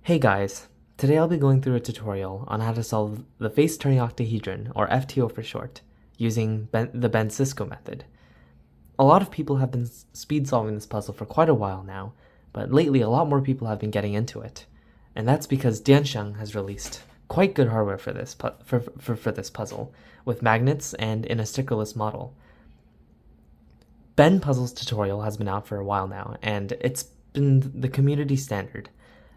Hey guys, today I'll be going through a tutorial on how to solve the face-turning octahedron, or FTO for short, using the Bencisco method. A lot of people have been speed solving this puzzle for quite a while now, but lately a lot more people have been getting into it. And that's because Diansheng has released quite good hardware for this this puzzle, with magnets and in a stickerless model. Ben Puzzle's tutorial has been out for a while now, and it's been the community standard.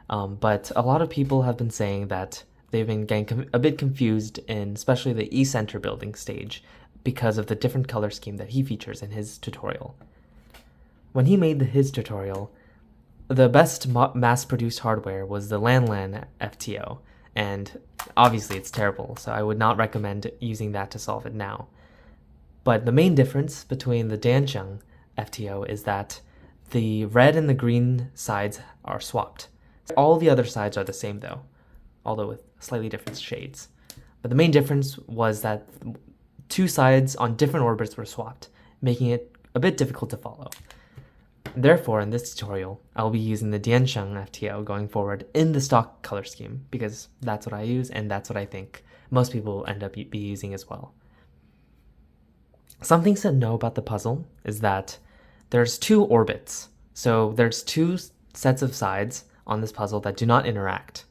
But a lot of people have been saying that they've been getting a bit confused in especially the E-Center building stage because of the different color scheme that he features in his tutorial. When he made his tutorial, the best mass-produced hardware was the LAN FTO, and obviously it's terrible, so I would not recommend using that to solve it now. But the main difference between the Diansheng FTO is that the red and the green sides are swapped. All the other sides are the same though, although with slightly different shades. But the main difference was that two sides on different orbits were swapped, making it a bit difficult to follow. Therefore, in this tutorial, I will be using the Diansheng FTO going forward in the stock color scheme, because that's what I use and that's what I think most people will end up be using as well. Some things to know about the puzzle is that there's two orbits, so there's two sets of sides on this puzzle that do not interact.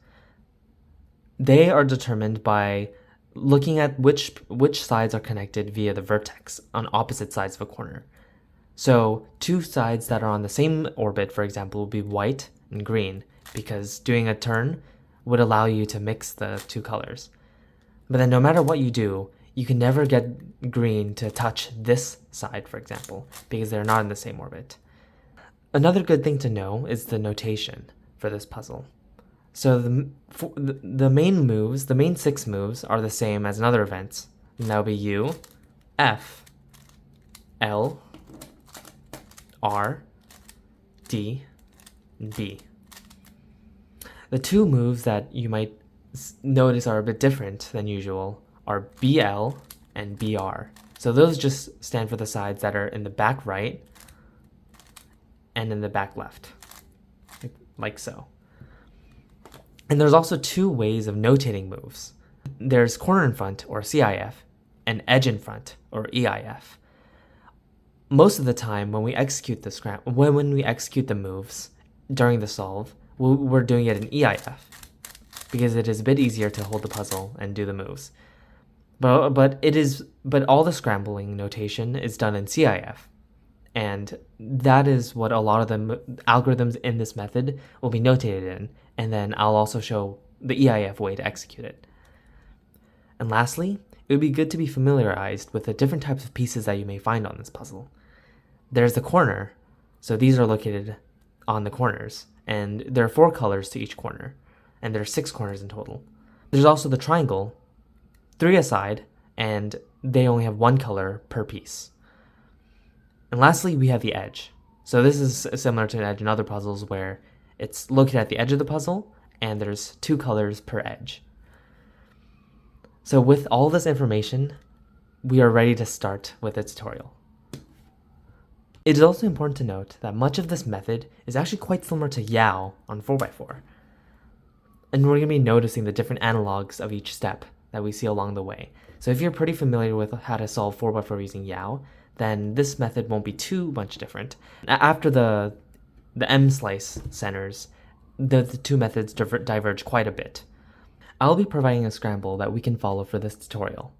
They are determined by looking at which sides are connected via the vertex on opposite sides of a corner. So two sides that are on the same orbit, for example, will be white and green, because doing a turn would allow you to mix the two colors. But then no matter what you do, you can never get green to touch this side, for example, because they're not in the same orbit. Another good thing to know is the notation for this puzzle. So the main moves, the main 6 moves, are the same as in other events. And that will be U, F, L, R, D, and B. The two moves that you might notice are a bit different than usual are BL and BR. So those just stand for the sides that are in the back right and in the back left, like so. And there's also two ways of notating moves. There's corner in front, or CIF, and edge in front, or EIF. Most of the time when we execute the moves during the solve, we're doing it in EIF, because it is a bit easier to hold the puzzle and do the moves. But all the scrambling notation is done in CIF. And that is what a lot of the algorithms in this method will be notated in, and then I'll also show the EIF way to execute it. And lastly, it would be good to be familiarized with the different types of pieces that you may find on this puzzle. There's the corner, so these are located on the corners, and there are 4 colors to each corner, and there are 6 corners in total. There's also the triangle, 3 aside, and they only have 1 color per piece. And lastly, we have the edge. So this is similar to an edge in other puzzles where it's located at the edge of the puzzle and there's 2 colors per edge. So with all this information, we are ready to start with the tutorial. It is also important to note that much of this method is actually quite similar to Yao on 4x4. And we're going to be noticing the different analogs of each step that we see along the way. So if you're pretty familiar with how to solve 4x4 using Yao, then this method won't be too much different. After the M-slice centers, the two methods diverge quite a bit. I'll be providing a scramble that we can follow for this tutorial.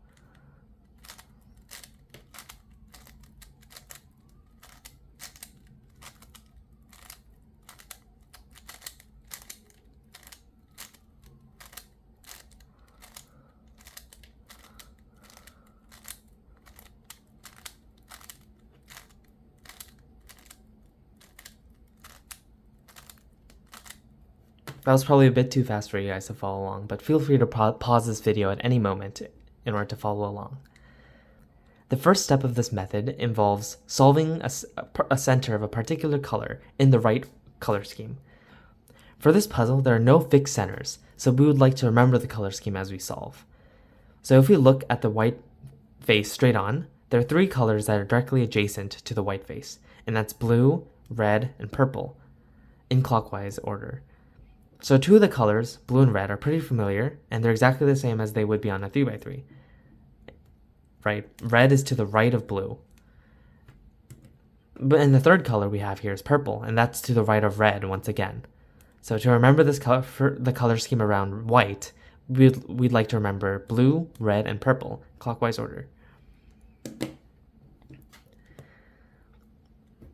That was probably a bit too fast for you guys to follow along, but feel free to pause this video at any moment in order to follow along. The first step of this method involves solving a center of a particular color in the right color scheme. For this puzzle, there are no fixed centers, so we would like to remember the color scheme as we solve. So if we look at the white face straight on, there are 3 colors that are directly adjacent to the white face, and that's blue, red, and purple, in clockwise order. So two of the colors, blue and red, are pretty familiar, and they're exactly the same as they would be on a 3x3. Right? Red is to the right of blue. But in the third color we have here is purple, and that's to the right of red once again. So to remember this color, for the color scheme around white, we'd like to remember blue, red, and purple, clockwise order.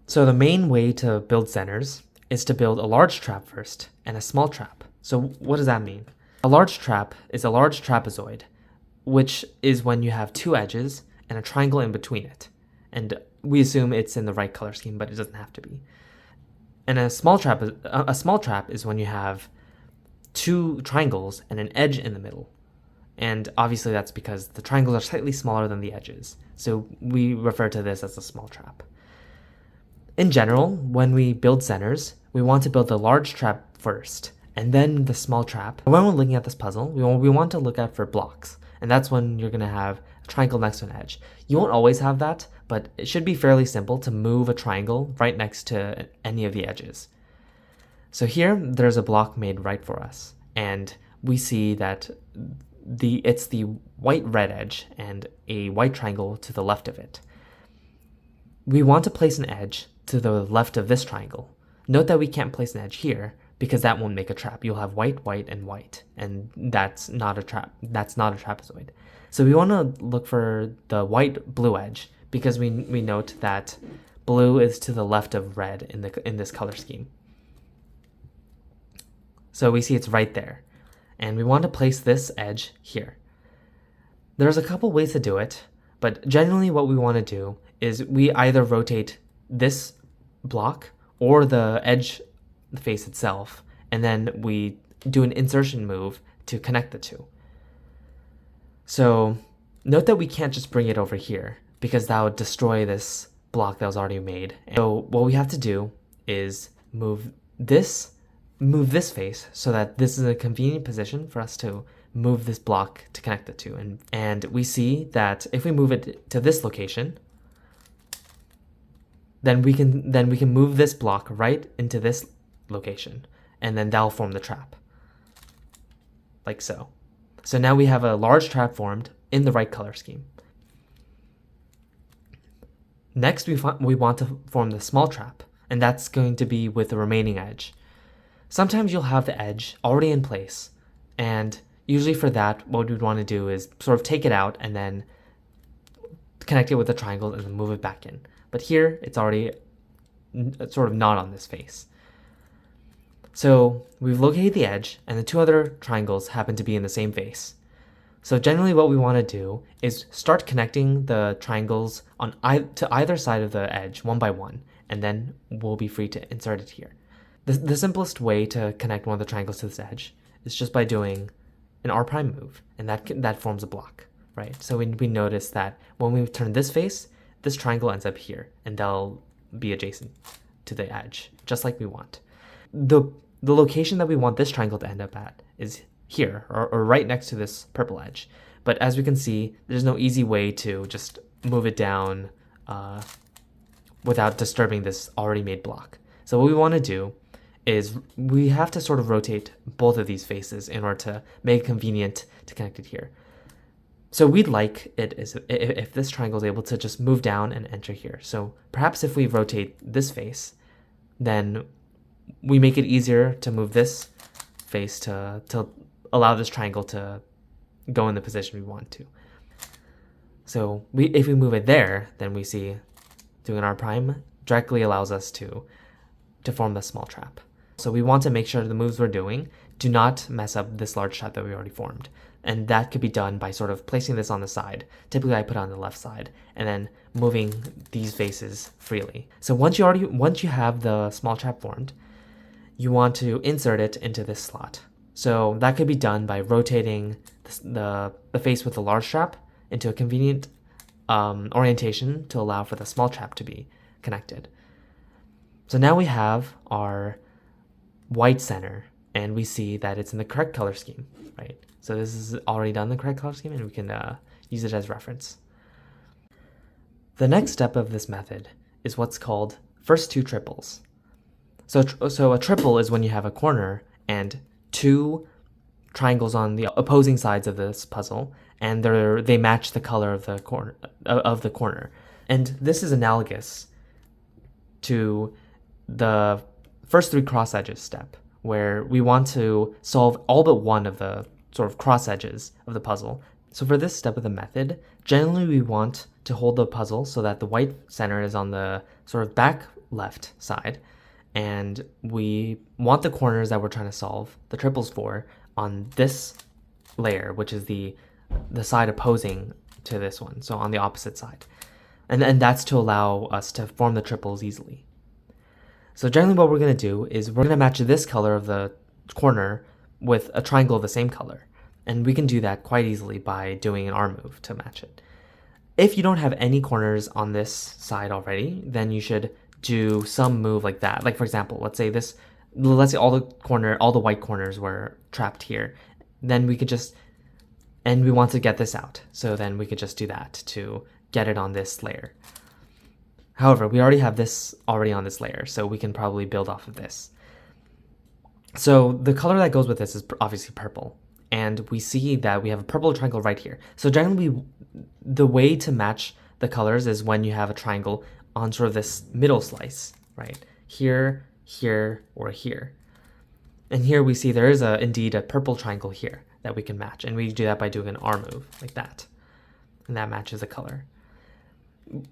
So the main way to build centers is to build a large trap first and a small trap. So what does that mean? A large trap is a large trapezoid, which is when you have two edges and a triangle in between it. And we assume it's in the right color scheme, but it doesn't have to be. And a small trap is when you have two triangles and an edge in the middle. And obviously that's because the triangles are slightly smaller than the edges. So we refer to this as a small trap. In general, when we build centers, we want to build the large trap first, and then the small trap. When we're looking at this puzzle, we want to look out for blocks, and that's when you're going to have a triangle next to an edge. You won't always have that, but it should be fairly simple to move a triangle right next to any of the edges. So here, there's a block made right for us, and we see that it's the white-red edge and a white triangle to the left of it. We want to place an edge to the left of this triangle. Note that we can't place an edge here because that won't make a trap. You'll have white, white, and white, and that's not a trap. That's not a trapezoid. So we want to look for the white-blue edge because we note that blue is to the left of red in this color scheme. So we see it's right there, and we want to place this edge here. There's a couple ways to do it, but generally what we want to do is we either rotate this block or the edge face itself, and then we do an insertion move to connect the two. So note that we can't just bring it over here because that would destroy this block that was already made. So what we have to do is move this face so that this is a convenient position for us to move this block to connect the two. And we see that if we move it to this location, then we can move this block right into this location, and then that'll form the trap, like so. So now we have a large trap formed in the right color scheme. Next, we want to form the small trap, and that's going to be with the remaining edge. Sometimes you'll have the edge already in place, and usually for that, what we'd want to do is sort of take it out and then connect it with the triangle and then move it back in. But here, it's already sort of not on this face. So we've located the edge, and the two other triangles happen to be in the same face. So generally what we want to do is start connecting the triangles to either side of the edge one by one, and then we'll be free to insert it here. The simplest way to connect one of the triangles to this edge is just by doing an R' move, and that forms a block, right? So we notice that when we turn this face, this triangle ends up here, and they'll be adjacent to the edge, just like we want. The location that we want this triangle to end up at is here, or right next to this purple edge. But as we can see, there's no easy way to just move it down without disturbing this already made block. So what we want to do is we have to sort of rotate both of these faces in order to make it convenient to connect it here. So we'd like it if this triangle is able to just move down and enter here. So perhaps if we rotate this face, then we make it easier to move this face to allow this triangle to go in the position we want to. So if we move it there, then we see doing an R' directly allows us to form the small trap. So we want to make sure the moves we're doing do not mess up this large trap that we already formed. And that could be done by sort of placing this on the side. Typically I put it on the left side and then moving these faces freely. So once you have the small trap formed, you want to insert it into this slot. So that could be done by rotating the face with the large trap into a convenient orientation to allow for the small trap to be connected. So now we have our white center, and we see that it's in the correct color scheme, right? So this is already done in the correct color scheme, and we can use it as reference. The next step of this method is what's called first two triples. So a triple is when you have a corner and two triangles on the opposing sides of this puzzle, and they match the color of the corner. And this is analogous to the first three cross edges step, where we want to solve all but one of the sort of cross edges of the puzzle. So for this step of the method, generally we want to hold the puzzle so that the white center is on the sort of back left side, and we want the corners that we're trying to solve the triples for on this layer, which is the side opposing to this one, so on the opposite side. And that's to allow us to form the triples easily. So generally what we're going to do is we're going to match this color of the corner with a triangle of the same color. And we can do that quite easily by doing an arm move to match it. If you don't have any corners on this side already, then you should do some move like that. Like for example, let's say all the white corners were trapped here. Then we could just, and we want to get this out. So then we could just do that to get it on this layer. However, we already have this on this layer, so we can probably build off of this. So the color that goes with this is obviously purple. And we see that we have a purple triangle right here. So generally, the way to match the colors is when you have a triangle on sort of this middle slice, right? Here, here, or here. And here we see there is indeed a purple triangle here that we can match. And we do that by doing an arm move like that. And that matches the color.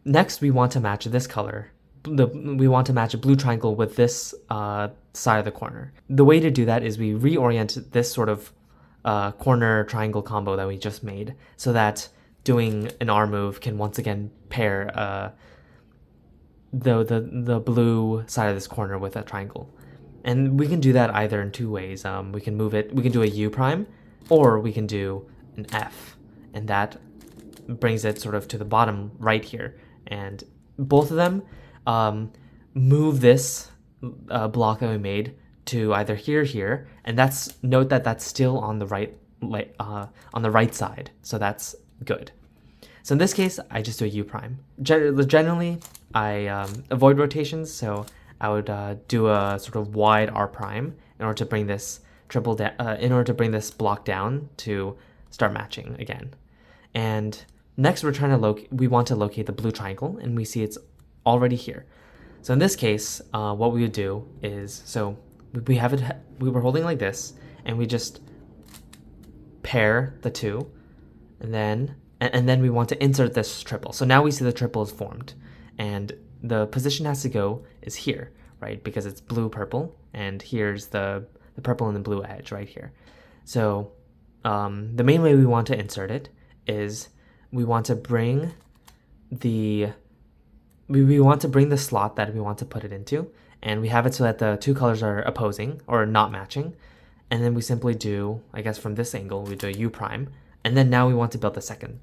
Next, we want to match this color. We want to match a blue triangle with this side of the corner. The way to do that is we reorient this sort of corner triangle combo that we just made, so that doing an arm move can once again pair the blue side of this corner with a triangle. And we can do that either in two ways. We can do a U prime, or we can do an F, and that brings it sort of to the bottom right here. And both of them move this block that we made to either here, and note that that's still on the right side, so that's good. So in this case, I just do a U prime. Generally, I avoid rotations, so I would do a sort of wide R prime in order to bring this block down to start matching again. And next, we want to locate the blue triangle, and we see it's already here. So in this case, what we would do is, so we were holding like this, and we just pair the two, and then we want to insert this triple. So now we see the triple is formed, and the position has to go is here, right? Because it's blue purple, and here's the purple and the blue edge right here. So the main way we want to insert it is we want to bring the slot that we want to put it into, and we have it so that the two colors are opposing or not matching. And then we simply do, I guess from this angle, we do a U prime, and then now we want to build the second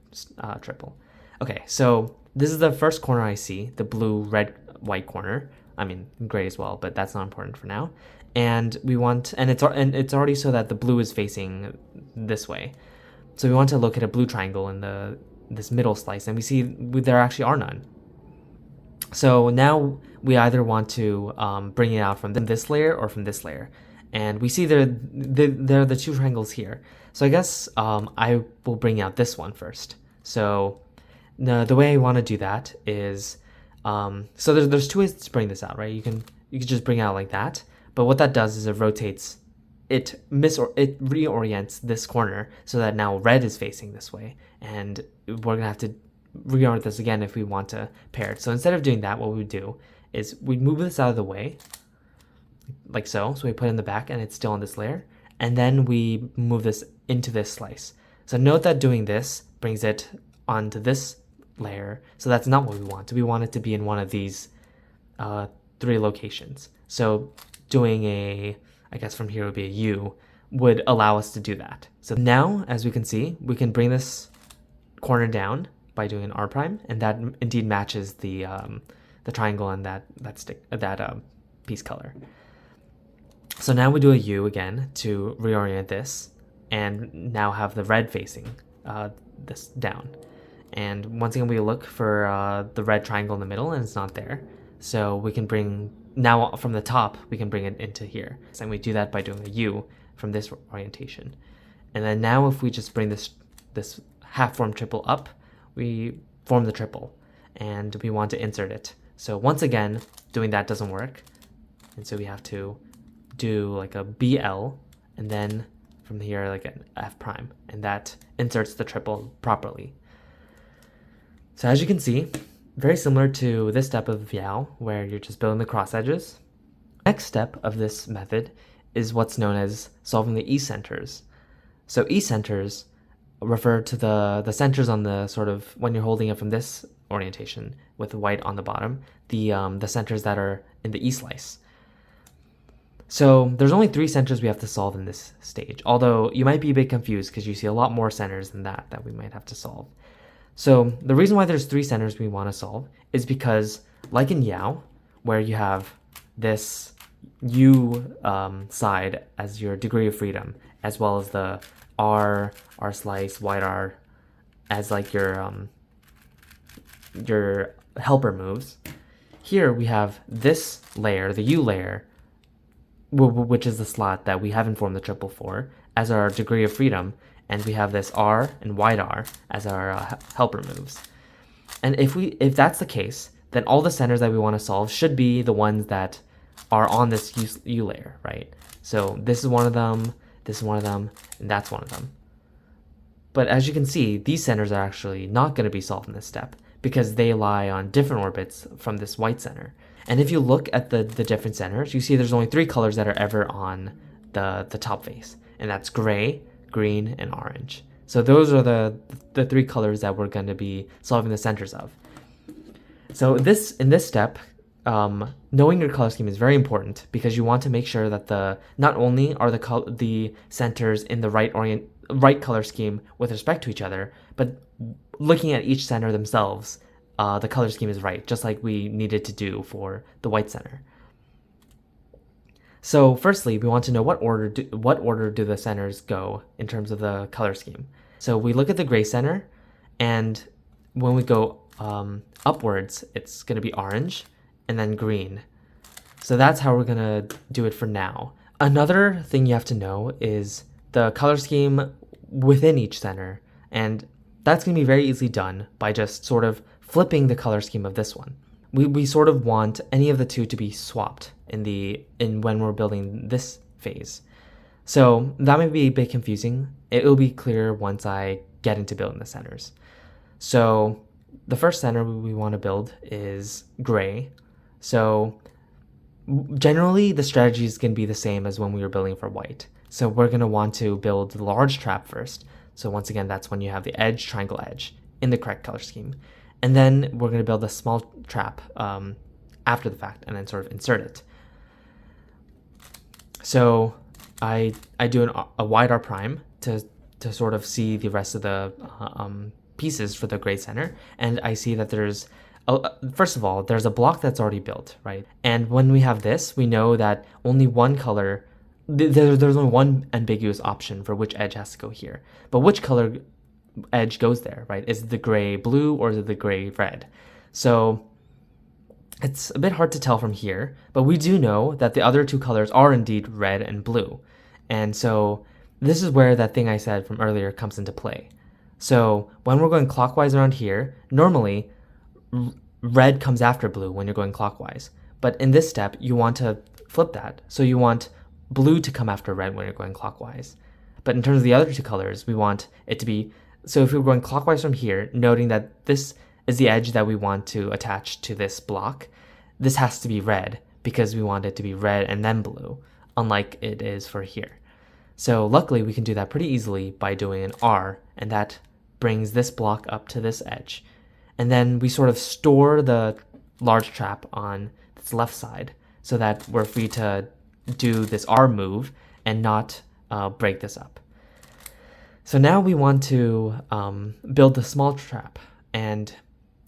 triple. Okay, so this is the first corner I see, the blue, red, white corner. I mean gray as well, but that's not important for now. And it's already so that the blue is facing this way. So we want to locate a blue triangle in this middle slice, and we see there actually are none. So now we either want to bring it out from this layer or from this layer. And we see there are the two triangles here. So I guess I will bring out this one first. So the way I want to do that is, so there's two ways to bring this out, right? You can just bring it out like that. But what that does is it reorients this corner so that now red is facing this way. And we're going to have to reorient this again if we want to pair it. So instead of doing that, what we would do is we'd move this out of the way, like so. So we put it in the back and it's still on this layer. And then we move this into this slice. So note that doing this brings it onto this layer. So that's not what we want. We want it to be in one of these three locations. So doing I guess from here would be a U, would allow us to do that. So now, as we can see, we can bring this corner down by doing an R prime, and that indeed matches the triangle and that piece color. So now we do a U again to reorient this, and now have the red facing this down. And once again, we look for the red triangle in the middle, and it's not there. So we can now from the top, we can bring it into here. And we do that by doing a U from this orientation. And then now if we just bring this half-formed triple up, we form the triple, and we want to insert it. So once again, doing that doesn't work, and so we have to do like a BL, and then from here like an F prime, and that inserts the triple properly. So as you can see, very similar to this step of Yao, where you're just building the cross edges. Next step of this method is what's known as solving the E-centers. So E-centers refer to the centers on the sort of, when you're holding it from this orientation with white on the bottom, the centers that are in the E-slice. So there's only 3 centers we have to solve in this stage, although you might be a bit confused because you see a lot more centers than that we might have to solve. So the reason why there's 3 centers we want to solve is because, like in Yao, where you have this U side as your degree of freedom, as well as the R slice, white R as like your helper moves. Here we have this layer, the U layer, which is the slot that we haven't formed the triple for, as our degree of freedom, and we have this R and white R as our helper moves. And if that's the case, then all the centers that we want to solve should be the ones that are on this U layer, right? So this is one of them, this is one of them, and that's one of them. But as you can see, these centers are actually not going to be solved in this step because they lie on different orbits from this white center. And if you look at the different centers, you see there's only 3 colors that are ever on the top face, and that's gray, green, and orange. So those are the 3 colors that we're going to be solving the centers of. So in this step, knowing your color scheme is very important because you want to make sure that not only are the centers in the right color scheme with respect to each other, but looking at each center themselves, the color scheme is right, just like we needed to do for the white center. So firstly, we want to know what order do the centers go in terms of the color scheme. So we look at the gray center, and when we go upwards, it's going to be orange and then green. So that's how we're going to do it for now. Another thing you have to know is the color scheme within each center, and that's going to be very easily done by just sort of flipping the color scheme of this one. We sort of want any of the 2 to be swapped in when we're building this phase. So that might be a bit confusing. It will be clear once I get into building the centers. So the first center we want to build is gray. So generally the strategy is going to be the same as when we were building for white. So we're going to want to build the large trap first. So once again, that's when you have the edge, triangle edge in the correct color scheme. And then we're going to build a small trap after the fact and then sort of insert it. So I do a wide R prime to sort of see the rest of the pieces for the gray center. And I see that there's, first of all, there's a block that's already built, right? And when we have this, we know that only one color, there's only one ambiguous option for which edge has to go here. But which color edge goes there, right? Is it the gray blue or is it the gray red? So it's a bit hard to tell from here, but we do know that the other 2 colors are indeed red and blue. And so this is where that thing I said from earlier comes into play. So when we're going clockwise around here, normally red comes after blue when you're going clockwise. But in this step, you want to flip that. So you want blue to come after red when you're going clockwise. But in terms of the other 2 colors, we want it to be, so if we're going clockwise from here, noting that this is the edge that we want to attach to this block, this has to be red because we want it to be red and then blue, unlike it is for here. So luckily we can do that pretty easily by doing an R, and that brings this block up to this edge. And then we sort of store the large trap on this left side so that we're free to do this R move and not break this up. So now we want to build the small trap, and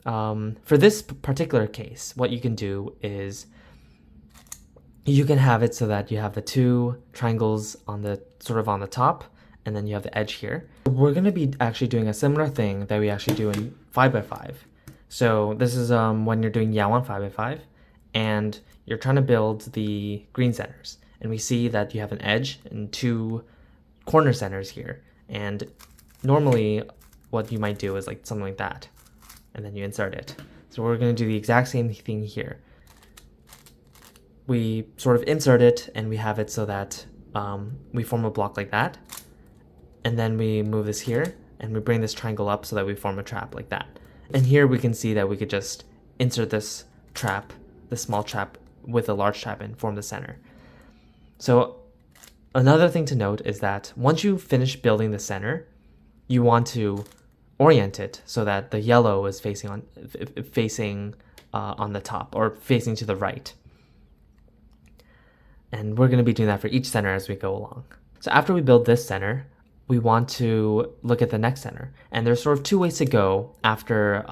for this particular case, what you can do is you can have it so that you have the 2 triangles on the on the top, and then you have the edge here. We're going to be actually doing a similar thing that we actually do in 5x5. So this is when you're doing Yao on 5x5, and you're trying to build the green centers. and we see that you have an edge and two corner centers here. And normally what you might do is like something like that, and then you insert it. So we're going to do the exact same thing here. We sort of insert it and we have it so that we form a block like that. And then we move this here and we bring this triangle up so that we form a trap like that. And here we can see that we could just insert this trap, this small trap with a large trap, and form the center. So another thing to note is that once you finish building the center, you want to orient it so that the yellow is facing on the top, or facing to the right. And we're going to be doing that for each center as we go along. So after we build this center, we want to look at the next center. And there's sort of two ways to go after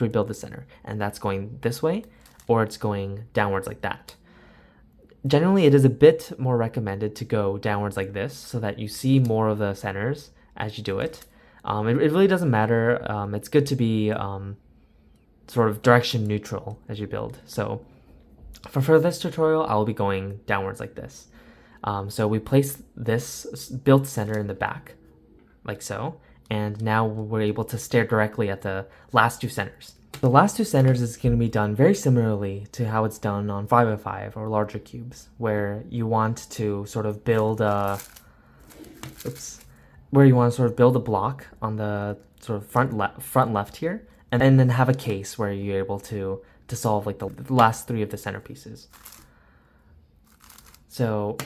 we build the center. And that's going this way, or it's going downwards like that. Generally, it is a bit more recommended to go downwards like this so that you see more of the centers as you do it. It really doesn't matter. It's good to be sort of direction neutral as you build. So for this tutorial, I'll be going downwards like this. So we place this built center in the back, like so, and now we're able to stare directly at the last two centers. The last two centers is going to be done very similarly to how it's done on 5x5 or larger cubes, where you want to sort of build a, block on the sort of front left here, and then have a case where you're able to solve like the last three of the centerpieces. So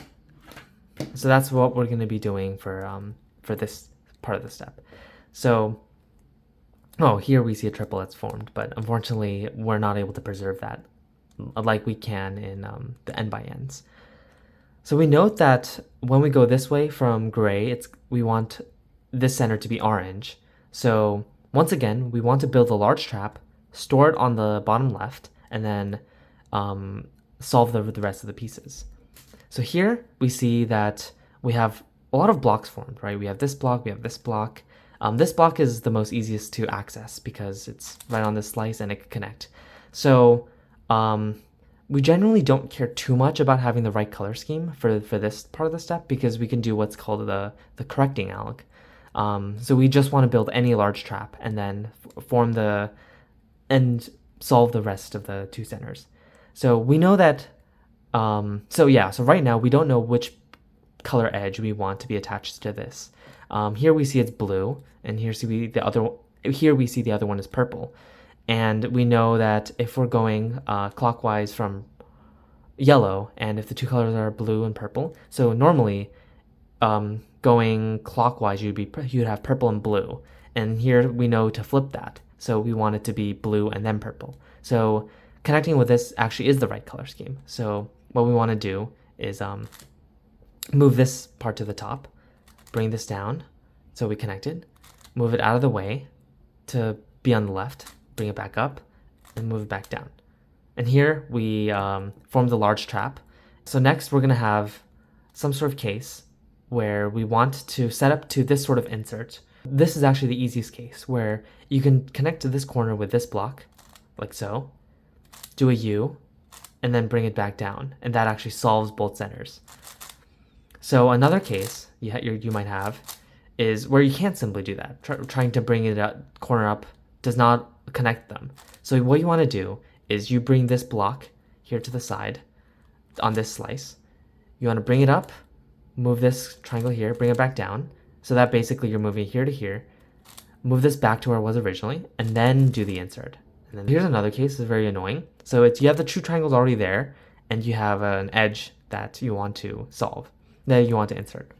that's what we're going to be doing for this part of the step. So, here we see a triple that's formed, but unfortunately we're not able to preserve that like we can in the end by ends. So we note that when we go this way from gray, we want this center to be orange. So once again, we want to build a large trap, store it on the bottom left, and then solve the rest of the pieces. So here we see that we have a lot of blocks formed, right? We have this block, we have this block. This block is the most easiest to access because it's right on this slice and it can connect. So we generally don't care too much about having the right color scheme for this part of the step, because we can do what's called the correcting alg. So we just want to build any large trap and then solve the rest of the two centers. So we know that, so right now we don't know which color edge we want to be attached to this. Here we see it's blue, and here we see the other one is purple. And we know that if we're going clockwise from yellow, and if the two colors are blue and purple, so normally going clockwise you'd have purple and blue, and here we know to flip that. So we want it to be blue and then purple. So connecting with this actually is the right color scheme. So what we want to do is move this part to the top, bring this down so we connect it, move it out of the way to be on the left, bring it back up, and move it back down. And here we form the large trap. So next we're going to have some sort of case where we want to set up to this sort of insert. This is actually the easiest case, where you can connect to this corner with this block, like so, do a U, and then bring it back down, and that actually solves both centers. So another case you might have is where you can't simply do that. Trying to bring it corner up does not connect them. So what you want to do is you bring this block here to the side on this slice. You want to bring it up, move this triangle here, bring it back down, so that basically you're moving here to here, move this back to where it was originally, and then do the insert. And then here's another case that's very annoying. So you have the two triangles already there, and you have an edge that you want to solve, that you want to insert.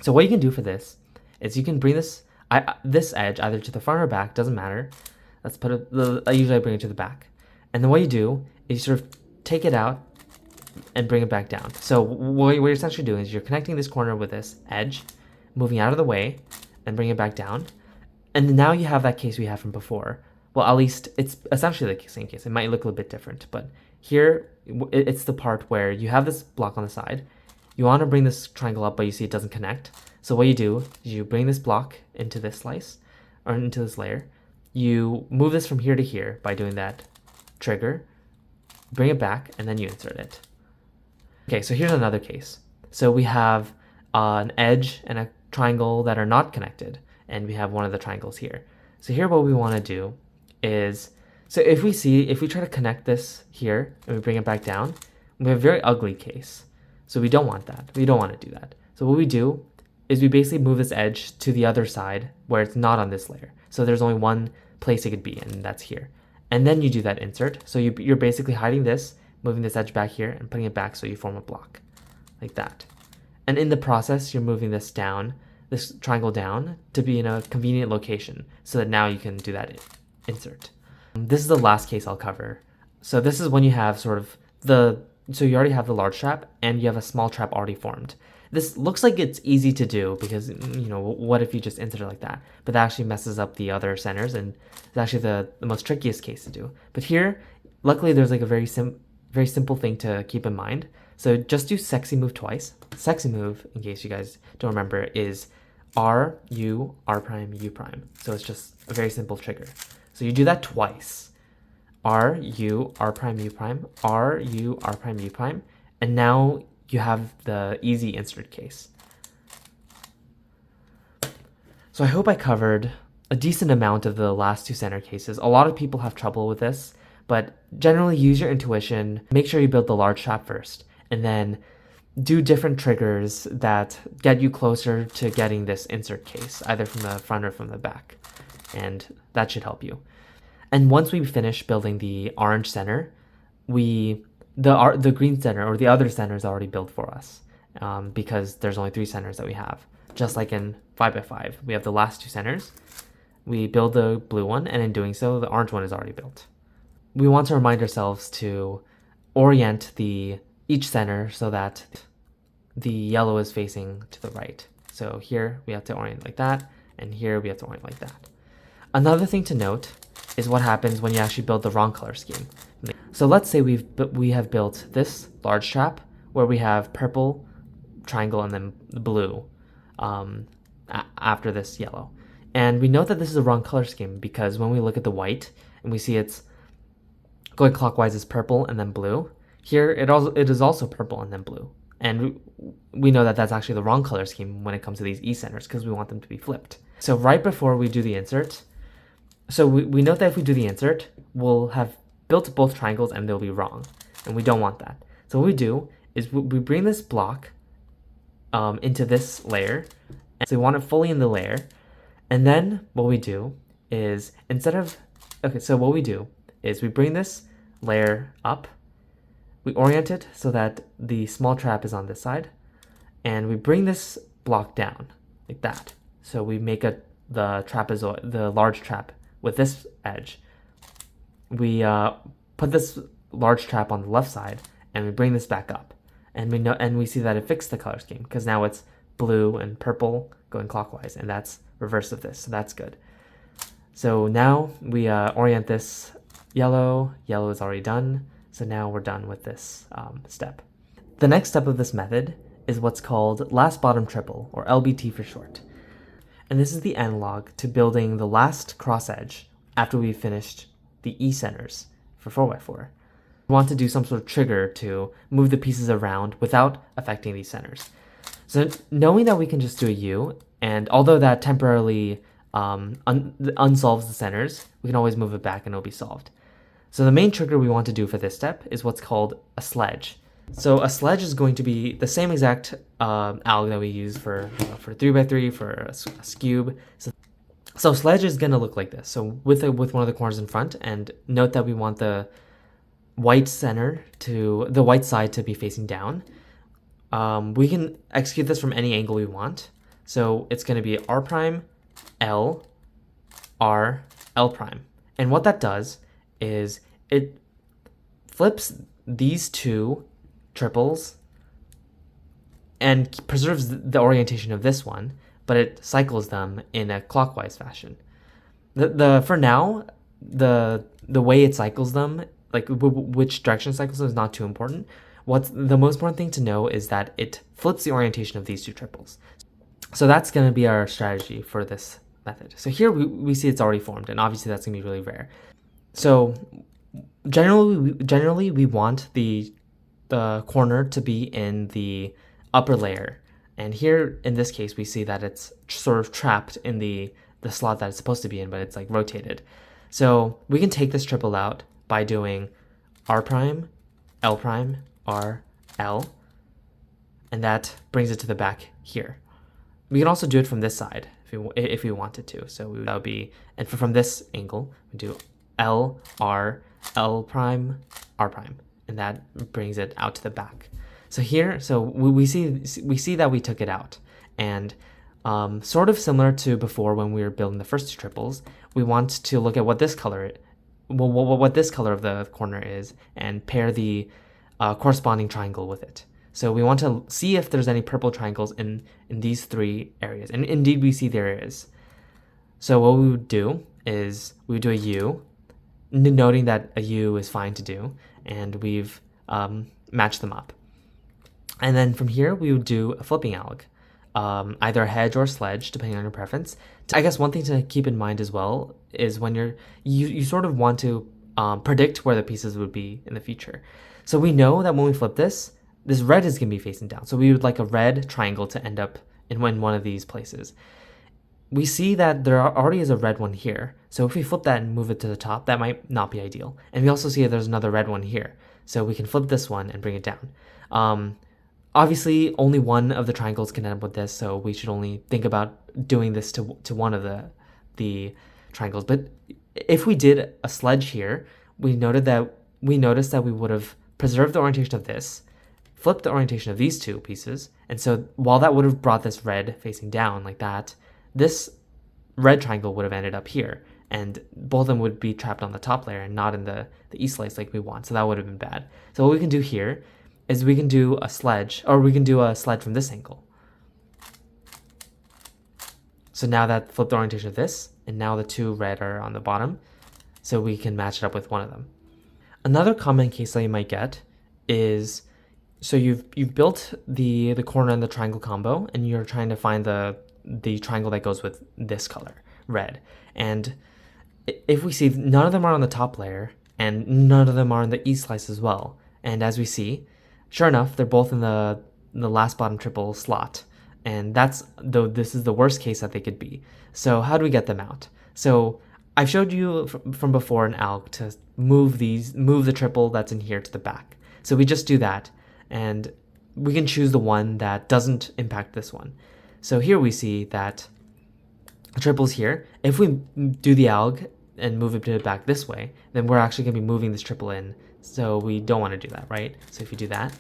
So what you can do for this is you can bring this edge either to the front or back, doesn't matter. Let's put it, I usually bring it to the back. And then what you do is you sort of take it out and bring it back down. So what you're essentially doing is you're connecting this corner with this edge, moving out of the way, and bring it back down. And now you have that case we had from before. Well, at least it's essentially the same case. It might look a little bit different, but here it's the part where you have this block on the side. You want to bring this triangle up, but you see it doesn't connect. So what you do is you bring this block into this slice, or into this layer. You move this from here to here by doing that trigger, bring it back, and then you insert it. Okay, so here's another case. So we have an edge and a triangle that are not connected, and we have one of the triangles here. So here what we want to do is, so if we try to connect this here and we bring it back down, we have a very ugly case. So we don't want that. We don't want to do that. So what we do is we basically move this edge to the other side where it's not on this layer. So there's only one place it could be, and that's here. And then you do that insert. So you're basically hiding this, moving this edge back here and putting it back so you form a block like that. And in the process, you're moving this down, this triangle down, to be in a convenient location so that now you can do that insert. This is the last case I'll cover. So this is when you have sort of so you already have the large trap and you have a small trap already formed. This looks like it's easy to do because, what if you just insert it like that? But that actually messes up the other centers, and it's actually the most trickiest case to do. But here, luckily, there's like a very simple thing to keep in mind. So just do sexy move twice. Sexy move, in case you guys don't remember, is R, U, R prime, U prime. So it's just a very simple trigger. So you do that twice. R, U, R prime, U prime, R, U, R prime, U prime. And now you have the easy insert case. So I hope I covered a decent amount of the last two center cases. A lot of people have trouble with this, but generally use your intuition. Make sure you build the large trap first, and then do different triggers that get you closer to getting this insert case, either from the front or from the back. And that should help you. And once we finish building the orange center, the green center or the other center is already built for us, because there's only 3 centers that we have. Just like in 5x5, we have the last 2 centers. We build the blue one, and in doing so, the orange one is already built. We want to remind ourselves to orient each center so that the yellow is facing to the right. So here we have to orient like that, and here we have to orient like that. Another thing to note is what happens when you actually build the wrong color scheme. So let's say we have built this large trap where we have purple triangle and then blue after this yellow. And we know that this is the wrong color scheme because when we look at the white and we see it's going clockwise is purple and then blue, here it is also purple and then blue. And we know that that's actually the wrong color scheme when it comes to these E centers because we want them to be flipped. So right before we do the insert, so we note that if we do the insert, we'll have built both triangles and they'll be wrong. And we don't want that. So what we do is we bring this block into this layer. And so we want it fully in the layer. And then what we do is what we do is we bring this layer up. We orient it so that the small trap is on this side. And we bring this block down like that. So we make the large trap with this edge. We put this large trap on the left side and we bring this back up, and we see that it fixed the color scheme because now it's blue and purple going clockwise, and that's reverse of this, so that's good. So now we orient this yellow is already done, so now we're done with this step. The next step of this method is what's called last bottom triple, or LBT for short. And this is the analog to building the last cross edge after we've finished the E centers for 4x4. We want to do some sort of trigger to move the pieces around without affecting these centers. So knowing that we can just do a U, and although that temporarily unsolves the centers, we can always move it back and it'll be solved. So the main trigger we want to do for this step is what's called a sledge. So a sledge is going to be the same exact alg that we use for 3x3, for a cube. So sledge is going to look like this. So with one of the corners in front, and note that we want the white side to be facing down. We can execute this from any angle we want. So it's going to be R prime, L, R, L prime. And what that does is it flips these two triples and preserves the orientation of this one, but it cycles them in a clockwise fashion. For now, the way it cycles them, like which direction it cycles them, is not too important. What's the most important thing to know is that it flips the orientation of these two triples. So that's going to be our strategy for this method. So here we see it's already formed, and obviously that's going to be really rare. So generally we want the the corner to be in the upper layer. And here, in this case, we see that it's sort of trapped in the slot that it's supposed to be in, but it's like rotated. So we can take this triple out by doing R prime, L prime, R, L, and that brings it to the back here. We can also do it from this side if we wanted to. So that would be, and from this angle, we do L, R, L prime, R prime, and that brings it out to the back. So here, so we see that we took it out, and sort of similar to before when we were building the first two triples, we want to look at what this color, what this color of the corner is, and pair the corresponding triangle with it. So we want to see if there's any purple triangles in these three areas, and indeed we see there is. So what we would do is we would do a U, noting that a U is fine to do, and we've matched them up. And then from here, we would do a flipping alg, either a hedge or sledge, depending on your preference. I guess one thing to keep in mind as well is when you sort of want to predict where the pieces would be in the future. So we know that when we flip this red is going to be facing down. So we would like a red triangle to end up in one of these places. We see that there already is a red one here. So if we flip that and move it to the top, that might not be ideal. And we also see that there's another red one here. So we can flip this one and bring it down. Obviously, only one of the triangles can end up with this, so we should only think about doing this to one of the triangles. But if we did a sledge here, we noticed that we would have preserved the orientation of this, flipped the orientation of these two pieces, and so while that would have brought this red facing down like that, this red triangle would have ended up here, and both of them would be trapped on the top layer and not in the E slice like we want, so that would have been bad. So what we can do here is we can do a sledge, or we can do a sled from this angle. So now that flipped the orientation of this, and now the two red are on the bottom, so we can match it up with one of them. Another common case that you might get is, so you've built the corner and the triangle combo, and you're trying to find the triangle that goes with this color, red. And if we see none of them are on the top layer, and none of them are in the E slice as well, and as we see, sure enough, they're both in the last bottom triple slot, and this is the worst case that they could be. So how do we get them out? So I've showed you from before an alg to move the triple that's in here to the back. So we just do that, and we can choose the one that doesn't impact this one. So here we see that the triple's here. If we do the alg and move it to the back this way, then we're actually going to be moving this triple in. So we don't want to do that, right? So if you do that,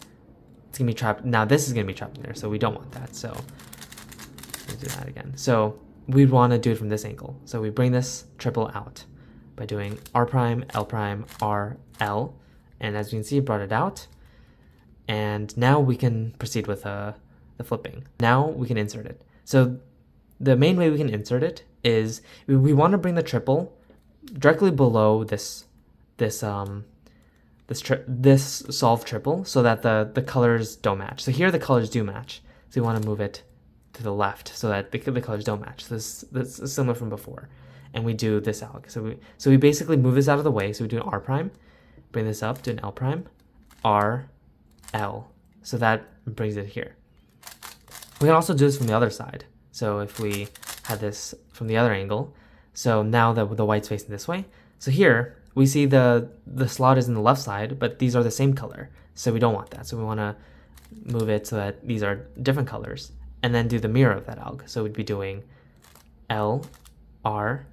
it's going to be trapped. Now this is going to be trapped in there, so we don't want that. So we'll do that again. So we'd want to do it from this angle. So we bring this triple out by doing R prime, L prime, R, L. And as you can see, it brought it out. And now we can proceed with the flipping. Now we can insert it. So the main way we can insert it is we want to bring the triple directly below this solved triple so that the colors don't match. So here the colors do match. So we want to move it to the left so that the colors don't match. This is similar from before. And we do this alg. So we basically move this out of the way. So we do an R prime, bring this up, do an L prime, R, L. So that brings it here. We can also do this from the other side. So if we had this from the other angle, so now the white's facing this way. So here we see the slot is in the left side, but these are the same color. So we don't want that. So we want to move it so that these are different colors, and then do the mirror of that alg. So we'd be doing L, R,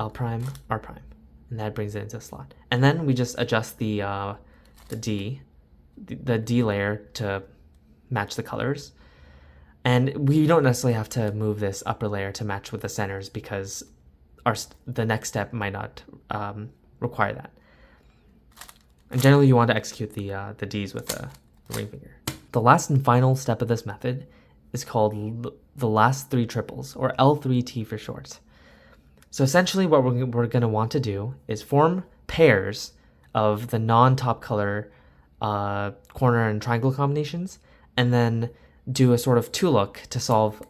L prime, R prime, and that brings it into the slot. And then we just adjust the D layer to match the colors. And we don't necessarily have to move this upper layer to match with the centers because the next step might not require that. And generally you want to execute the Ds with the ring finger. The last and final step of this method is called the last three triples, or L3T for short. So essentially what we're going to want to do is form pairs of the non-top color corner and triangle combinations, and then do a sort of two-look to solve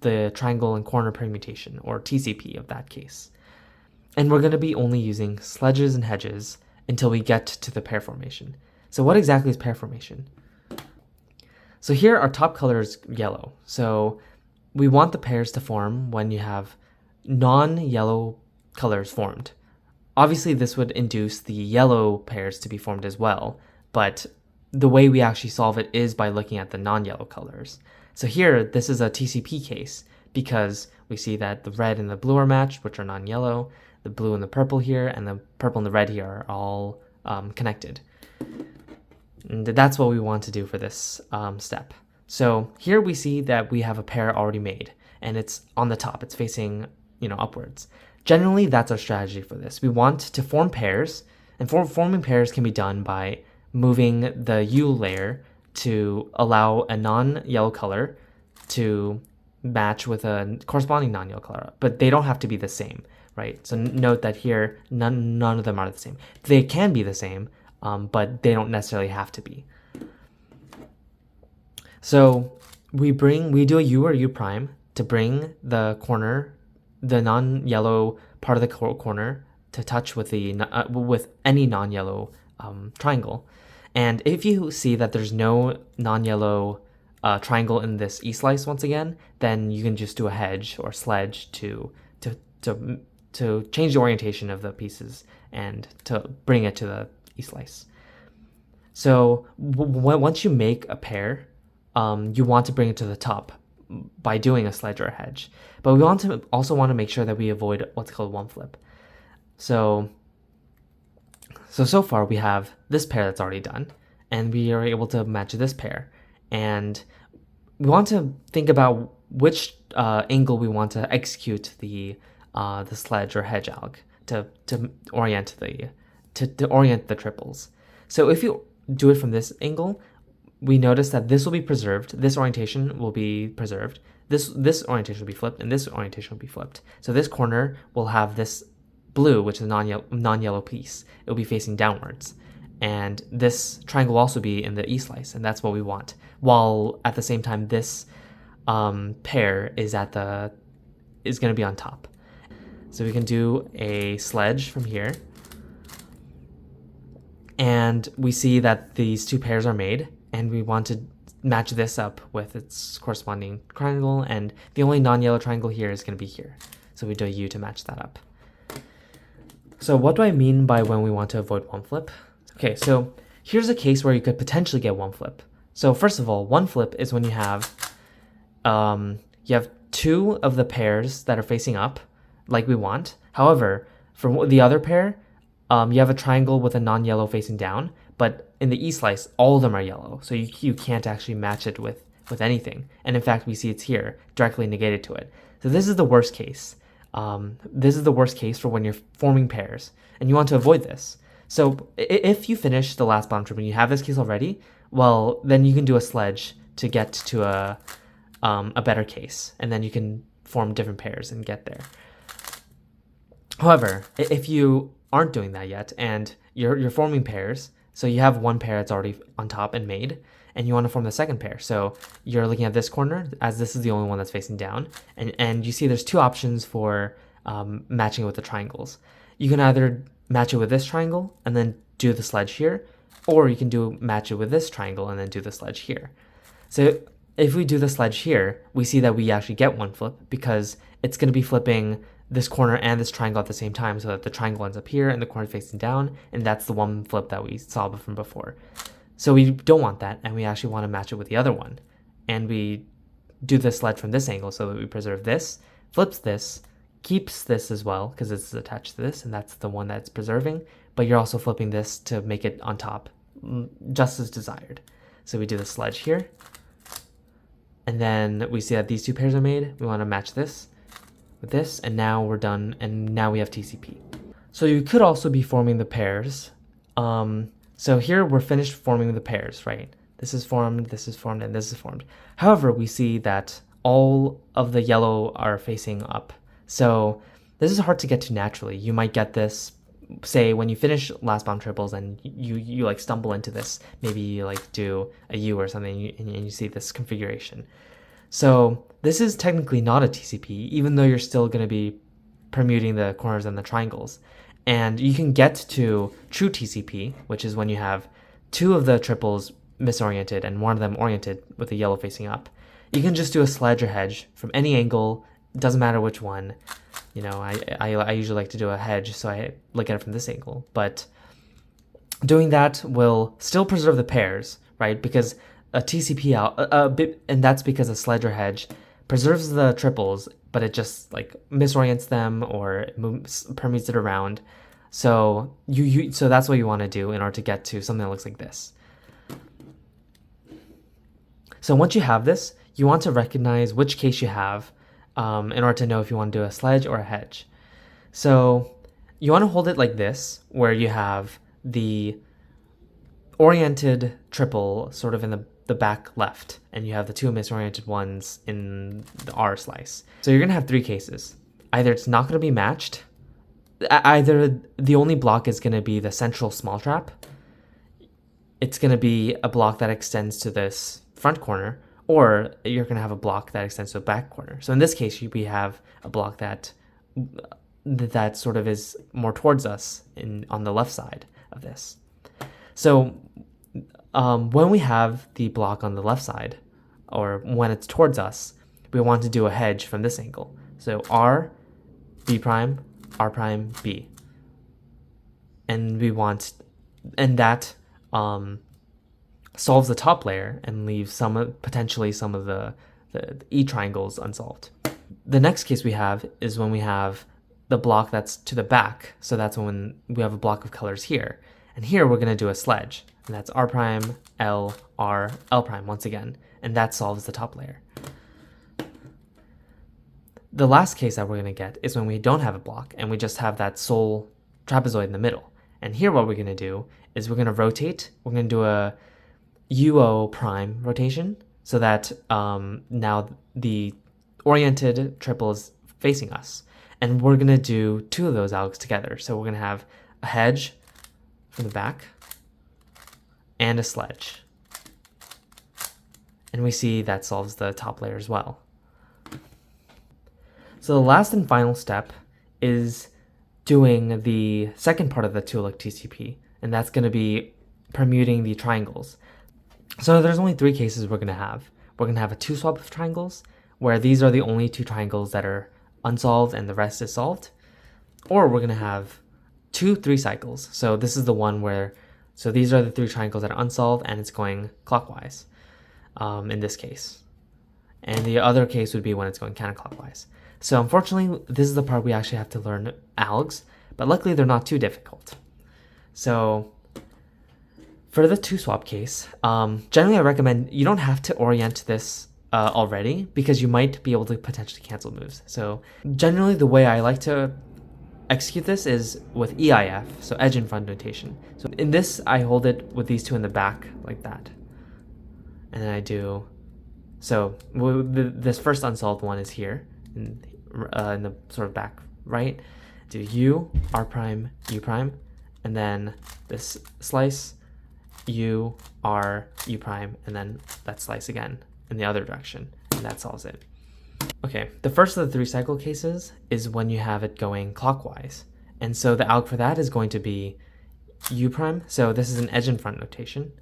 the triangle and corner permutation, or TCP of that case. And we're going to be only using sledges and hedges until we get to the pair formation. So what exactly is pair formation? So here our top color is yellow. So we want the pairs to form when you have non-yellow colors formed. Obviously, this would induce the yellow pairs to be formed as well, but the way we actually solve it is by looking at the non-yellow colors. So here, this is a TCP case because we see that the red and the blue are matched, which are non-yellow. The blue and the purple here, and the purple and the red here are all connected. And that's what we want to do for this step. So here we see that we have a pair already made, and it's on the top. It's facing, upwards. Generally, that's our strategy for this. We want to form pairs, and forming pairs can be done by moving the U layer to allow a non-yellow color to match with a corresponding non-yellow color, but they don't have to be the same, right? So note that here, none of them are the same. They can be the same, but they don't necessarily have to be. So we do a U or U prime to bring the corner, the non-yellow part of the corner to touch with with any non-yellow triangle. And if you see that there's no non-yellow triangle in this E-slice once again, then you can just do a hedge or sledge to change the orientation of the pieces and to bring it to the E-slice. So once you make a pair, you want to bring it to the top by doing a sledge or a hedge. But we also want to make sure that we avoid what's called one flip. So far we have this pair that's already done, and we are able to match this pair. And we want to think about which angle we want to execute the sledge or hedge alg to orient the triples. So if you do it from this angle, we notice that this will be preserved. This orientation will be preserved. This orientation will be flipped, and this orientation will be flipped. So this corner will have this blue, which is a non-yellow piece. It will be facing downwards. And this triangle will also be in the E-slice, and that's what we want. While at the same time, this pair is going to be on top. So we can do a sledge from here. And we see that these two pairs are made, and we want to match this up with its corresponding triangle, and the only non-yellow triangle here is going to be here. So we do a U to match that up. So what do I mean by when we want to avoid one flip? Okay, so here's a case where you could potentially get one flip. So first of all, one flip is when you have two of the pairs that are facing up, like we want. However, for the other pair, you have a triangle with a non-yellow facing down, but in the E-slice, all of them are yellow, so you can't actually match it with anything. And in fact, we see it's here, directly negated to it. So this is the worst case. This is the worst case for when you're forming pairs, and you want to avoid this. So if you finish the last bottom triple and you have this case already, well, then you can do a sledge to get to a better case, and then you can form different pairs and get there. However, if you aren't doing that yet and you're forming pairs, so you have one pair that's already on top and made, and you want to form the second pair. So you're looking at this corner, as this is the only one that's facing down, and you see there's two options for matching it with the triangles. You can either match it with this triangle and then do the sledge here, or you can match it with this triangle and then do the sledge here. So if we do the sledge here, we see that we actually get one flip because it's going to be flipping this corner and this triangle at the same time, so that the triangle ends up here and the corner facing down, and that's the one flip that we saw from before. So we don't want that, and we actually want to match it with the other one. And we do the sledge from this angle so that we preserve this, flips this, keeps this as well, because this is attached to this, and that's the one that's preserving, but you're also flipping this to make it on top, just as desired. So we do the sledge here, and then we see that these two pairs are made. We want to match this with this, and now we're done, and now we have TCP. So you could also be forming the pairs. So here we're finished forming the pairs, right? This is formed, and this is formed. However, we see that all of the yellow are facing up. So this is hard to get to naturally. You might get this, say, when you finish last bomb triples and you like stumble into this, maybe you like do a U or something, and you see this configuration. So this is technically not a TCP, even though you're still going to be permuting the corners and the triangles. And you can get to true TCP, which is when you have two of the triples misoriented and one of them oriented with the yellow facing up, you can just do a sledge or hedge from any angle. It doesn't matter which one. You know, I usually like to do a hedge, so I look at it from this angle. But doing that will still preserve the pairs, right? Because a TCP out, and that's because a sledge or hedge preserves the triples, but it just like misorients them or permutes it around. So so that's what you want to do in order to get to something that looks like this. So once you have this, you want to recognize which case you have in order to know if you want to do a sledge or a hedge. So you want to hold it like this, where you have the oriented triple sort of in the back left, and you have the two misoriented ones in the R slice. So you're going to have three cases. Either it's not going to be matched, either the only block is going to be the central small trap, it's going to be a block that extends to this front corner, or you're going to have a block that extends to the back corner. So in this case, we have a block that sort of is more towards us on the left side of this. So when we have the block on the left side, or when it's towards us, we want to do a hedge from this angle. So R, B prime, R prime, B. And that solves the top layer and leaves potentially some of the E triangles unsolved. The next case we have is when we have the block that's to the back. So that's when we have a block of colors here. And here we're going to do a sledge. And that's R prime, L, R, L prime once again. And that solves the top layer. The last case that we're going to get is when we don't have a block and we just have that sole trapezoid in the middle. And here what we're going to do is we're going to rotate. We're going to do a UO prime rotation so that now the oriented triple is facing us. And we're going to do two of those algs together. So we're going to have a hedge from the back and a sledge. And we see that solves the top layer as well. So the last and final step is doing the second part of the two-look TCP, and that's going to be permuting the triangles. So there's only three cases we're going to have. We're going to have a two-swap of triangles, where these are the only two triangles that are unsolved and the rest is solved. Or we're going to have 3 cycles. So this is the one where, so these are the 3 triangles that are unsolved and it's going clockwise in this case. And the other case would be when it's going counterclockwise. So unfortunately, this is the part we actually have to learn algs, but luckily they're not too difficult. So for the 2-swap case, generally I recommend you don't have to orient this already because you might be able to potentially cancel moves. So generally the way I like to execute this is with EIF, so edge in front notation. So in this, I hold it with these two in the back like that. And then I do, so this first unsolved one is here in the sort of back right. Do U, R prime, U prime, and then this slice, U, R, U prime, and then that slice again in the other direction, and that solves it. Okay, the first of the 3 cycle cases is when you have it going clockwise. And so the alg for that is going to be U prime. So this is an edge in front notation.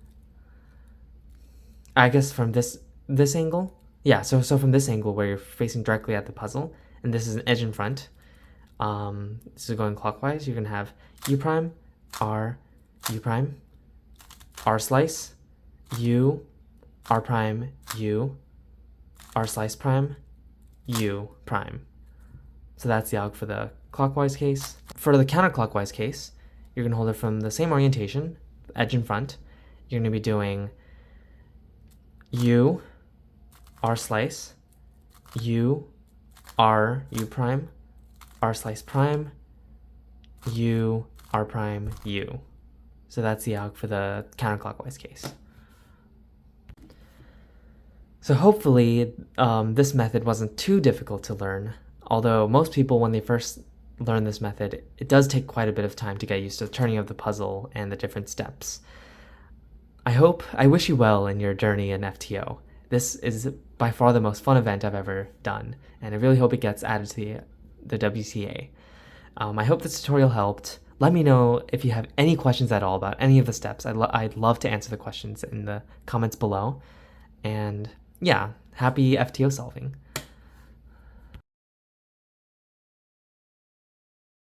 I guess from this angle. Yeah, so from this angle where you're facing directly at the puzzle, and this is an edge in front. This is going clockwise. You're going to have U prime, R, U prime, R slice, U, R prime, U, R slice prime, U prime. So that's the alg for the clockwise case. For the counterclockwise case, you're going to hold it from the same orientation, edge in front. You're going to be doing U, R slice, U, R, U prime, R slice prime, U, R prime, U. So that's the alg for the counterclockwise case. So hopefully this method wasn't too difficult to learn, although most people when they first learn this method, it does take quite a bit of time to get used to the turning of the puzzle and the different steps. I wish you well in your journey in FTO. This is by far the most fun event I've ever done, and I really hope it gets added to the WCA. I hope this tutorial helped. Let me know if you have any questions at all about any of the steps. I'd love to answer the questions in the comments below. And yeah, happy FTO solving.